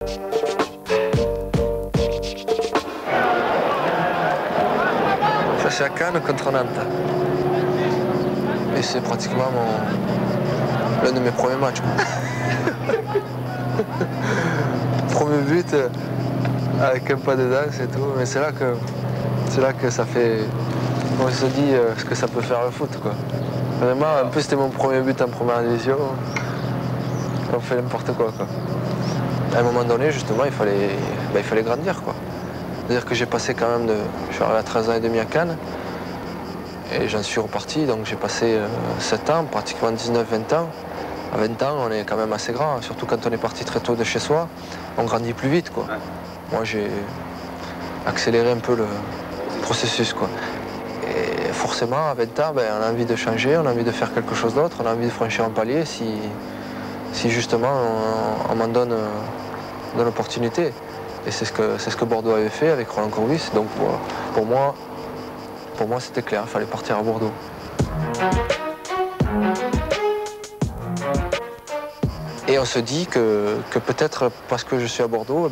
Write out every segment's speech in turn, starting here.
Ça c'est à Cannes contre Nantes. Et c'est pratiquement l'un de mes premiers matchs. Premier but avec un pas de danse et tout. Mais c'est là que ça fait. On se dit ce que ça peut faire le foot, quoi. Vraiment, en plus c'était mon premier but en première division. On fait n'importe quoi, quoi. À un moment donné, justement, il fallait grandir, quoi. C'est-à-dire que j'ai passé quand même je suis arrivé à 13 ans et demi à Cannes. Et j'en suis reparti, donc j'ai passé 7 ans, pratiquement 19-20 ans. À 20 ans, on est quand même assez grand, surtout quand on est parti très tôt de chez soi. On grandit plus vite, quoi. Moi, j'ai accéléré un peu le processus, quoi. Et forcément, à 20 ans, on a envie de changer, on a envie de faire quelque chose d'autre, on a envie de franchir un palier si justement on m'en donne l'opportunité. Et c'est ce que Bordeaux avait fait avec Roland Courbis. Donc pour moi, c'était clair, il fallait partir à Bordeaux. Et on se dit que peut-être parce que je suis à Bordeaux,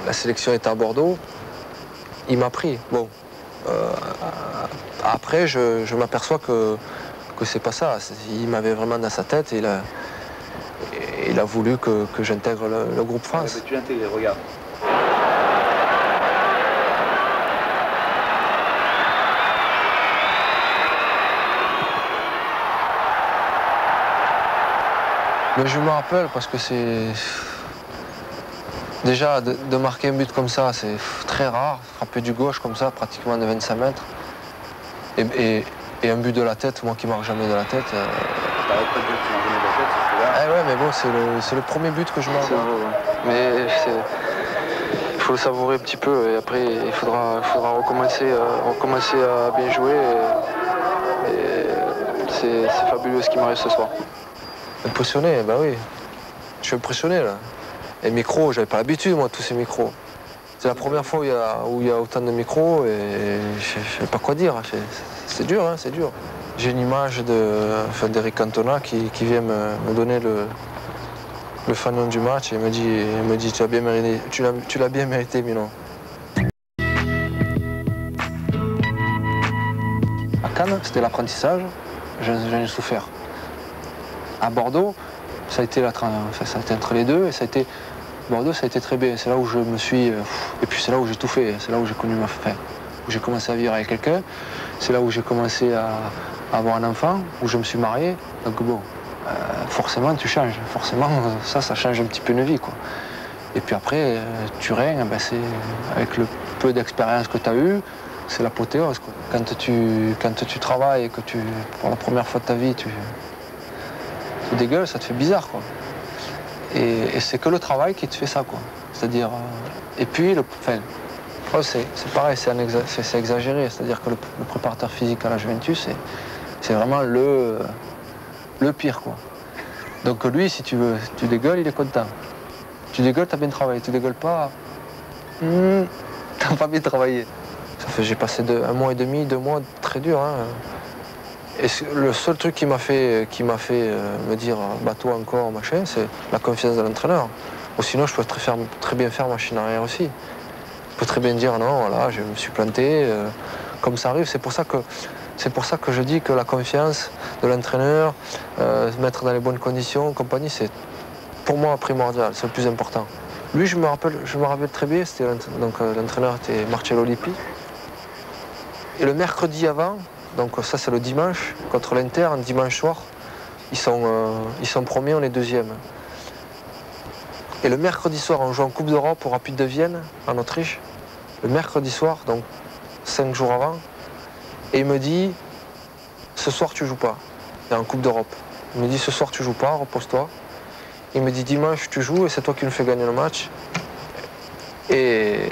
la sélection était à Bordeaux, il m'a pris. Bon, après, je m'aperçois que c'est pas ça. Il m'avait vraiment dans sa tête et il a voulu que j'intègre le groupe France. Tu intégré, regarde. Mais je me rappelle parce que c'est... Déjà, de marquer un but comme ça, c'est très rare. Frapper du gauche comme ça, pratiquement de 25 mètres. Et un but de la tête, moi qui marque jamais de la tête. T'arrêtes pas de dire que tu marques jamais de la tête, c'est là. Ah ouais, mais bon, c'est le premier but que je marque. Mais il faut le savourer un petit peu et après il faudra recommencer à bien jouer. Et c'est fabuleux ce qui m'arrive ce soir. Impressionné, ben oui. Je suis impressionné là. Les micros, j'avais pas l'habitude moi de tous ces micros. C'est la première fois où il y a autant de micros et je sais pas quoi dire. C'est dur, hein, c'est dur. J'ai une image d'Eric Cantona qui vient me donner le fanon du match et il me dit tu l'as bien mérité, Milan. À Cannes, c'était l'apprentissage, j'en ai souffert. À Bordeaux, ça a été entre les deux et Bordeaux, ça a été très bien. C'est là où je me suis... et puis c'est là où j'ai tout fait. C'est là où j'ai connu ma femme. Où j'ai commencé à vivre avec quelqu'un. C'est là où j'ai commencé à avoir un enfant. Où je me suis marié. Donc bon, forcément tu changes. Forcément, ça change un petit peu une vie, quoi. Et puis après, Turin, c'est avec le peu d'expérience que tu as eu, c'est l'apothéose, quoi. Quand tu travailles et que pour la première fois de ta vie, tu dégueules, ça te fait bizarre, quoi. Et c'est que le travail qui te fait ça, quoi. C'est-à-dire... et puis, c'est pareil, c'est exagéré. C'est-à-dire que le préparateur physique à la Juventus, c'est vraiment le pire, quoi. Donc lui, si tu dégueules, il est content. Tu dégueules, t'as bien travaillé. Tu dégueules pas, t'as pas bien travaillé. J'ai passé 1 mois et demi, 2 mois très durs, hein. Et le seul truc qui m'a fait me dire bateau encore, machin, c'est la confiance de l'entraîneur. Ou sinon, je peux très bien faire machine arrière aussi. Je peux très bien dire non, voilà, je me suis planté, comme ça arrive. C'est pour ça que je dis que la confiance de l'entraîneur, se mettre dans les bonnes conditions, compagnie, c'est pour moi primordial, c'est le plus important. Lui, je me rappelle très bien, l'entraîneur était Marcello Lippi. Et le mercredi avant, donc ça c'est le dimanche, contre l'Inter, un dimanche soir, ils sont premiers, on est deuxième. Et le mercredi soir, on joue en Coupe d'Europe au Rapide de Vienne, en Autriche. Le mercredi soir, donc 5 jours avant, et il me dit, ce soir tu joues pas, il est en Coupe d'Europe. Il me dit, ce soir tu joues pas, repose-toi. Il me dit, dimanche tu joues et c'est toi qui nous fais gagner le match. Et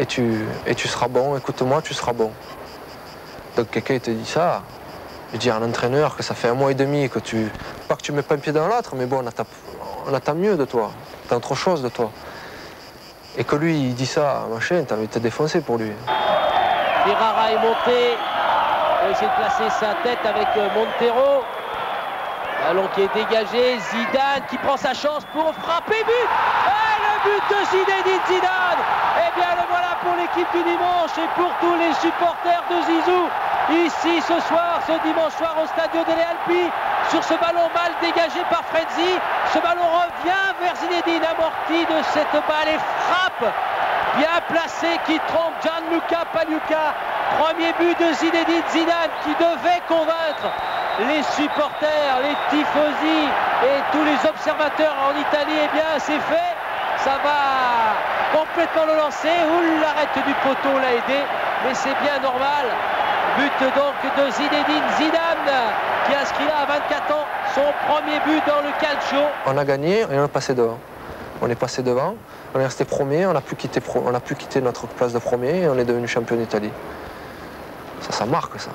tu seras bon, écoute-moi, tu seras bon. Donc quelqu'un te dit ça, je dis à un entraîneur que ça fait 1 mois et demi que pas que tu mets pas un pied dans l'autre, mais bon, on attend mieux de toi, t'as autre chose de toi. Et que lui, il dit ça, machin, t'as envie de te défoncer pour lui. Ferrara est monté, il a essayé de placer sa tête avec Montero. Ballon qui est dégagé, Zidane qui prend sa chance pour frapper, but. Et le but de Zinedine Zidane. Eh bien le voilà pour l'équipe du dimanche et pour tous les supporters de Zizou. Ici ce soir, ce dimanche soir au Stadio delle Alpi, sur ce ballon mal dégagé par Frenzy. Ce ballon revient vers Zinedine, amorti de cette balle et frappe bien placé qui trompe Gianluca Pagliuca. Premier but de Zinedine Zidane qui devait convaincre les supporters, les tifosi et tous les observateurs en Italie. Eh bien c'est fait, ça va complètement le lancer. Ouh, l'arrêt du poteau l'a aidé, mais c'est bien normal. But donc de Zinedine Zidane qui inscrit là à 24 ans son premier but dans le calcio. On a gagné et on est passé devant. On est passé devant, on est resté premier, on n'a plus quitté notre place de premier et on est devenu champion d'Italie. Ça marque ça.